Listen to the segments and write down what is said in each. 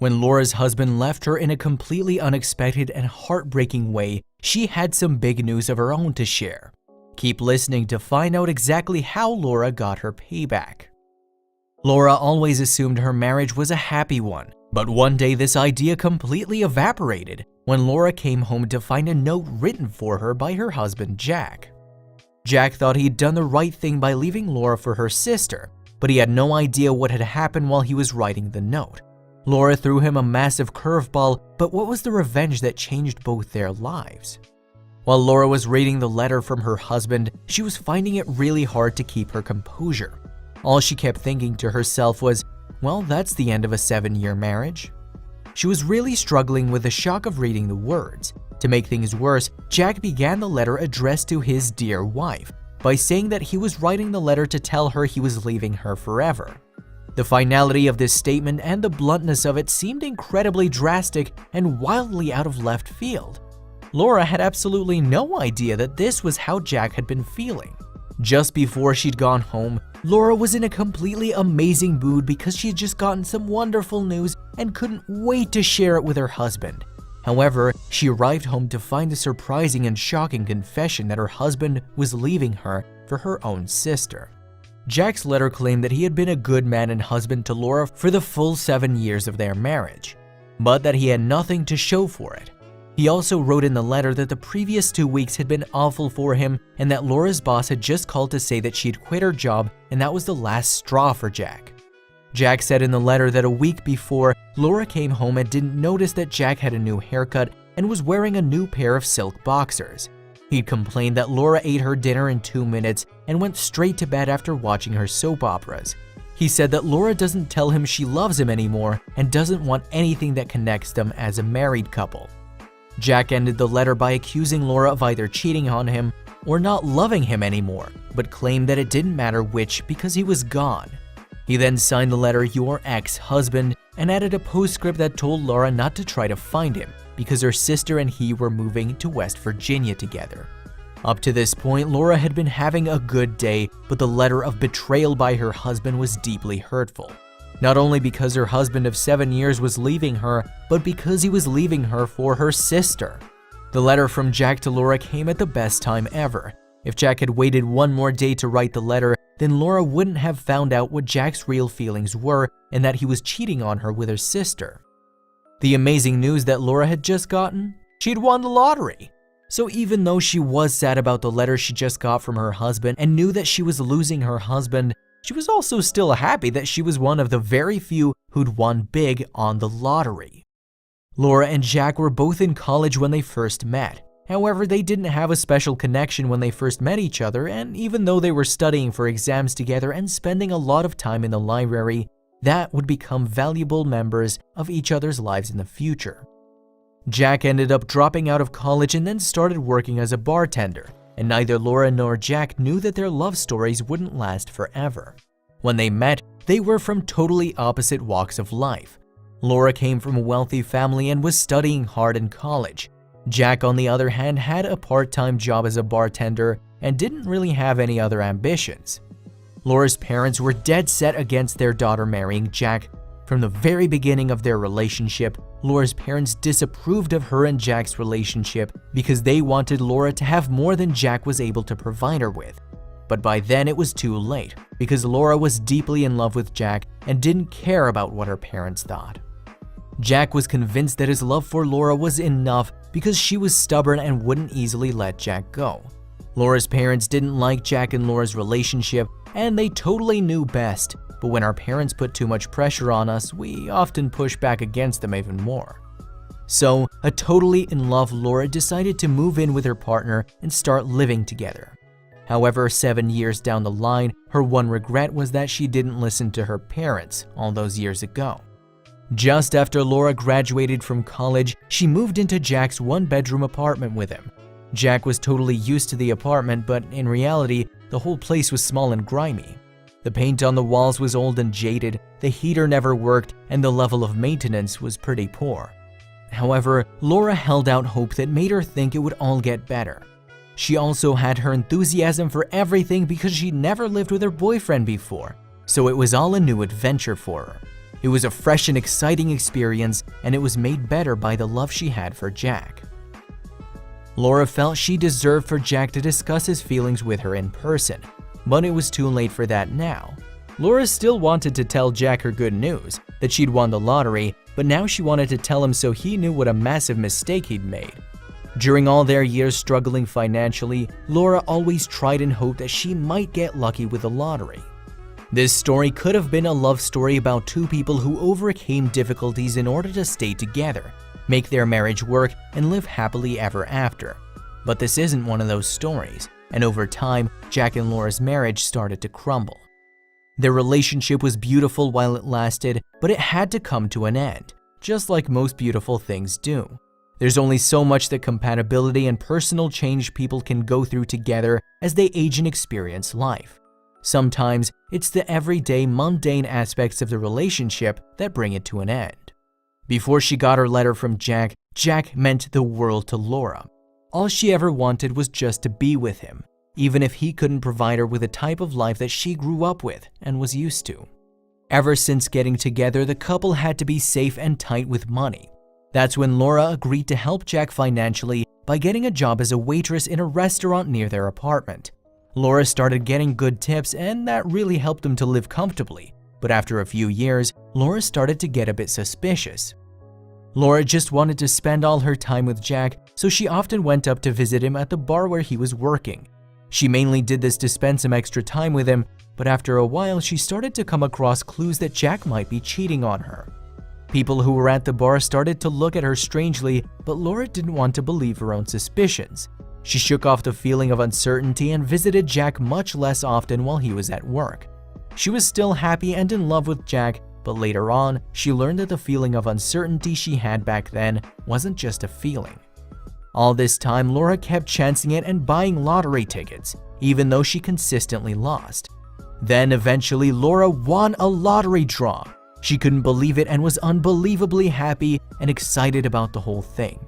When Laura's husband left her in a completely unexpected and heartbreaking way, she had some big news of her own to share. Keep listening to find out exactly how Laura got her payback. Laura always assumed her marriage was a happy one, but one day this idea completely evaporated when Laura came home to find a note written for her by her husband Jack. Jack thought he'd done the right thing by leaving Laura for her sister, but he had no idea what had happened while he was writing the note. Laura threw him a massive curveball, but what was the revenge that changed both their lives? While Laura was reading the letter from her husband, she was finding it really hard to keep her composure. All she kept thinking to herself was, well, that's the end of a 7-year marriage. She was really struggling with the shock of reading the words. To make things worse, Jack began the letter addressed to his dear wife by saying that he was writing the letter to tell her he was leaving her forever. The finality of this statement and the bluntness of it seemed incredibly drastic and wildly out of left field. Laura had absolutely no idea that this was how Jack had been feeling. Just before she'd gone home, Laura was in a completely amazing mood because she had just gotten some wonderful news and couldn't wait to share it with her husband. However, she arrived home to find the surprising and shocking confession that her husband was leaving her for her own sister. Jack's letter claimed that he had been a good man and husband to Laura for the full 7 years of their marriage, but that he had nothing to show for it. He also wrote in the letter that the previous 2 weeks had been awful for him and that Laura's boss had just called to say that she'd quit her job and that was the last straw for Jack. Jack said in the letter that a week before, Laura came home and didn't notice that Jack had a new haircut and was wearing a new pair of silk boxers. He'd complained that Laura ate her dinner in 2 minutes and went straight to bed after watching her soap operas. He said that Laura doesn't tell him she loves him anymore and doesn't want anything that connects them as a married couple. Jack ended the letter by accusing Laura of either cheating on him or not loving him anymore, but claimed that it didn't matter which because he was gone. He then signed the letter "Your ex-husband" and added a postscript that told Laura not to try to find him because her sister and he were moving to West Virginia together. Up to this point, Laura had been having a good day, but the letter of betrayal by her husband was deeply hurtful. Not only because her husband of 7 years was leaving her, but because he was leaving her for her sister. The letter from Jack to Laura came at the best time ever. If Jack had waited one more day to write the letter, then Laura wouldn't have found out what Jack's real feelings were and that he was cheating on her with her sister. The amazing news that Laura had just gotten? She'd won the lottery. So even though she was sad about the letter she just got from her husband and knew that she was losing her husband, she was also still happy that she was one of the very few who'd won big on the lottery. Laura and Jack were both in college when they first met. However, they didn't have a special connection when they first met each other, and even though they were studying for exams together and spending a lot of time in the library, that would become valuable members of each other's lives in the future. Jack ended up dropping out of college and then started working as a bartender, and neither Laura nor Jack knew that their love stories wouldn't last forever. When they met, they were from totally opposite walks of life. Laura came from a wealthy family and was studying hard in college. Jack, on the other hand, had a part-time job as a bartender and didn't really have any other ambitions. Laura's parents were dead set against their daughter marrying Jack. From the very beginning of their relationship, Laura's parents disapproved of her and Jack's relationship because they wanted Laura to have more than Jack was able to provide her with. But by then it was too late because Laura was deeply in love with Jack and didn't care about what her parents thought. Jack was convinced that his love for Laura was enough because she was stubborn and wouldn't easily let Jack go. Laura's parents didn't like Jack and Laura's relationship, and they totally knew best, but when our parents put too much pressure on us, we often push back against them even more. So, a totally in love Laura decided to move in with her partner and start living together. However, 7 years down the line, her one regret was that she didn't listen to her parents all those years ago. Just after Laura graduated from college, she moved into Jack's one-bedroom apartment with him. Jack was totally used to the apartment, but in reality, the whole place was small and grimy. The paint on the walls was old and jaded, the heater never worked, and the level of maintenance was pretty poor. However, Laura held out hope that made her think it would all get better. She also had her enthusiasm for everything because she'd never lived with her boyfriend before, so it was all a new adventure for her. It was a fresh and exciting experience, and it was made better by the love she had for Jack. Laura felt she deserved for Jack to discuss his feelings with her in person, but it was too late for that now. Laura still wanted to tell Jack her good news, that she'd won the lottery, but now she wanted to tell him so he knew what a massive mistake he'd made. During all their years struggling financially, Laura always tried and hoped that she might get lucky with the lottery. This story could have been a love story about two people who overcame difficulties in order to stay together, make their marriage work, and live happily ever after. But this isn't one of those stories, and over time, Jack and Laura's marriage started to crumble. Their relationship was beautiful while it lasted, but it had to come to an end, just like most beautiful things do. There's only so much that compatibility and personal change people can go through together as they age and experience life. Sometimes it's the everyday, mundane aspects of the relationship that bring it to an end. Before she got her letter from Jack, Jack meant the world to Laura. All she ever wanted was just to be with him, even if he couldn't provide her with a type of life that she grew up with and was used to. Ever since getting together, the couple had to be safe and tight with money. That's when Laura agreed to help Jack financially by getting a job as a waitress in a restaurant near their apartment. Laura started getting good tips, and that really helped them to live comfortably. But after a few years, Laura started to get a bit suspicious. Laura just wanted to spend all her time with Jack, so she often went up to visit him at the bar where he was working. She mainly did this to spend some extra time with him, but after a while she started to come across clues that Jack might be cheating on her. People who were at the bar started to look at her strangely, but Laura didn't want to believe her own suspicions. She shook off the feeling of uncertainty and visited Jack much less often while he was at work. She was still happy and in love with Jack, but later on, she learned that the feeling of uncertainty she had back then wasn't just a feeling. All this time, Laura kept chancing it and buying lottery tickets, even though she consistently lost. Then eventually, Laura won a lottery draw. She couldn't believe it and was unbelievably happy and excited about the whole thing.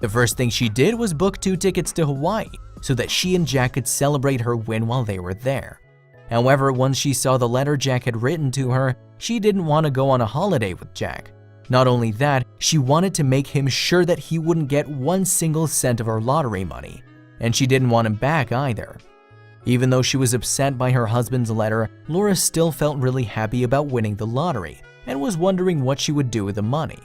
The first thing she did was book 2 tickets to Hawaii so that she and Jack could celebrate her win while they were there. However, once she saw the letter Jack had written to her, she didn't want to go on a holiday with Jack. Not only that, she wanted to make him sure that he wouldn't get 1 single cent of her lottery money, and she didn't want him back either. Even though she was upset by her husband's letter, Laura still felt really happy about winning the lottery and was wondering what she would do with the money.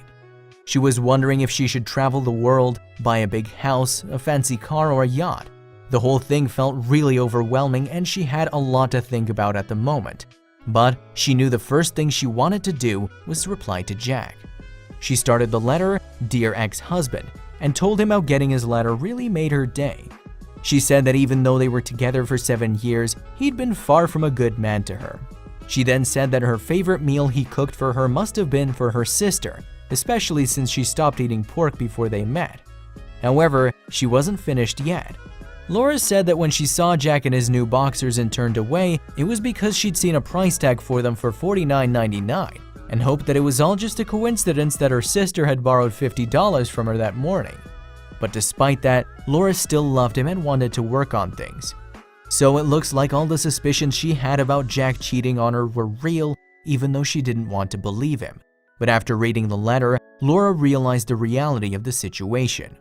She was wondering if she should travel the world, buy a big house, a fancy car, or a yacht. The whole thing felt really overwhelming and she had a lot to think about at the moment. But she knew the first thing she wanted to do was to reply to Jack. She started the letter, "Dear ex-husband," and told him how getting his letter really made her day. She said that even though they were together for 7 years, he'd been far from a good man to her. She then said that her favorite meal he cooked for her must have been for her sister, especially since she stopped eating pork before they met. However, she wasn't finished yet. Laura said that when she saw Jack in his new boxers and turned away, it was because she'd seen a price tag for them for $49.99 and hoped that it was all just a coincidence that her sister had borrowed $50 from her that morning. But despite that, Laura still loved him and wanted to work on things. So it looks like all the suspicions she had about Jack cheating on her were real, even though she didn't want to believe him. But after reading the letter, Laura realized the reality of the situation.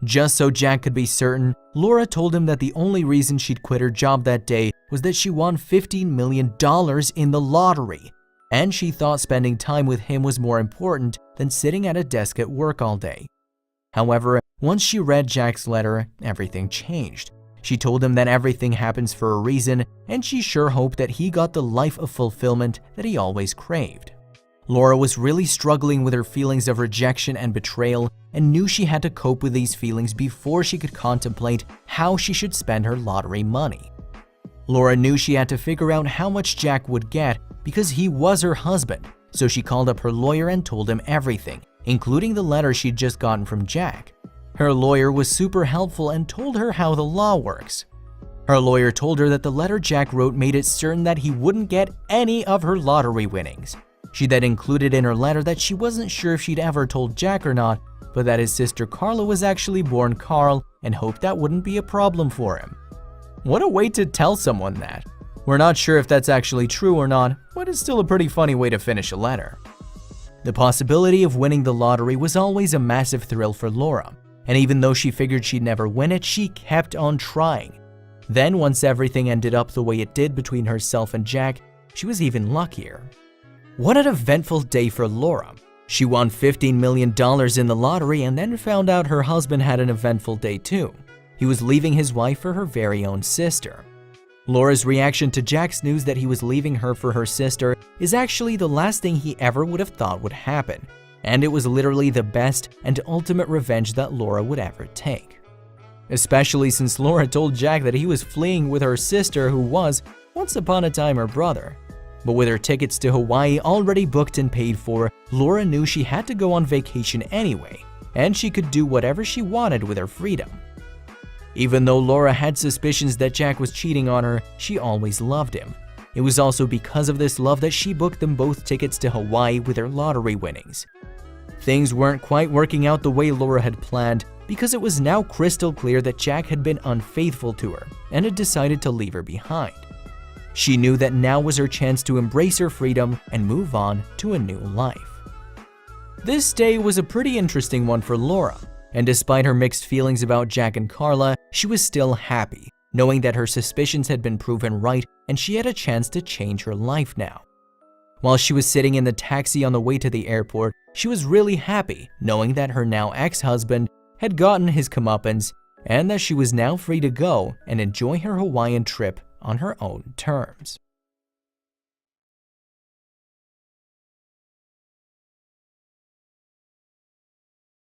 Just so Jack could be certain, Laura told him that the only reason she'd quit her job that day was that she won $15 million in the lottery, and she thought spending time with him was more important than sitting at a desk at work all day. However, once she read Jack's letter, everything changed. She told him that everything happens for a reason, and she sure hoped that he got the life of fulfillment that he always craved. Laura was really struggling with her feelings of rejection and betrayal and knew she had to cope with these feelings before she could contemplate how she should spend her lottery money. Laura knew she had to figure out how much Jack would get because he was her husband, so she called up her lawyer and told him everything, including the letter she'd just gotten from Jack. Her lawyer was super helpful and told her how the law works. Her lawyer told her that the letter Jack wrote made it certain that he wouldn't get any of her lottery winnings. She then included in her letter that she wasn't sure if she'd ever told Jack or not, but that his sister Carla was actually born Carl and hoped that wouldn't be a problem for him. What a way to tell someone that. We're not sure if that's actually true or not, but it's still a pretty funny way to finish a letter. The possibility of winning the lottery was always a massive thrill for Laura, and even though she figured she'd never win it, she kept on trying. Then, once everything ended up the way it did between herself and Jack, she was even luckier. What an eventful day for Laura. She won $15 million in the lottery and then found out her husband had an eventful day too. He was leaving his wife for her very own sister. Laura's reaction to Jack's news that he was leaving her for her sister is actually the last thing he ever would have thought would happen, and it was literally the best and ultimate revenge that Laura would ever take. Especially since Laura told Jack that he was fleeing with her sister who was, once upon a time, her brother. But with her tickets to Hawaii already booked and paid for, Laura knew she had to go on vacation anyway, and she could do whatever she wanted with her freedom. Even though Laura had suspicions that Jack was cheating on her, she always loved him. It was also because of this love that she booked them both tickets to Hawaii with her lottery winnings. Things weren't quite working out the way Laura had planned because it was now crystal clear that Jack had been unfaithful to her and had decided to leave her behind. She knew that now was her chance to embrace her freedom and move on to a new life. This day was a pretty interesting one for Laura, and despite her mixed feelings about Jack and Carla, she was still happy, knowing that her suspicions had been proven right and she had a chance to change her life now. While she was sitting in the taxi on the way to the airport, she was really happy, knowing that her now ex-husband had gotten his comeuppance and that she was now free to go and enjoy her Hawaiian trip on her own terms.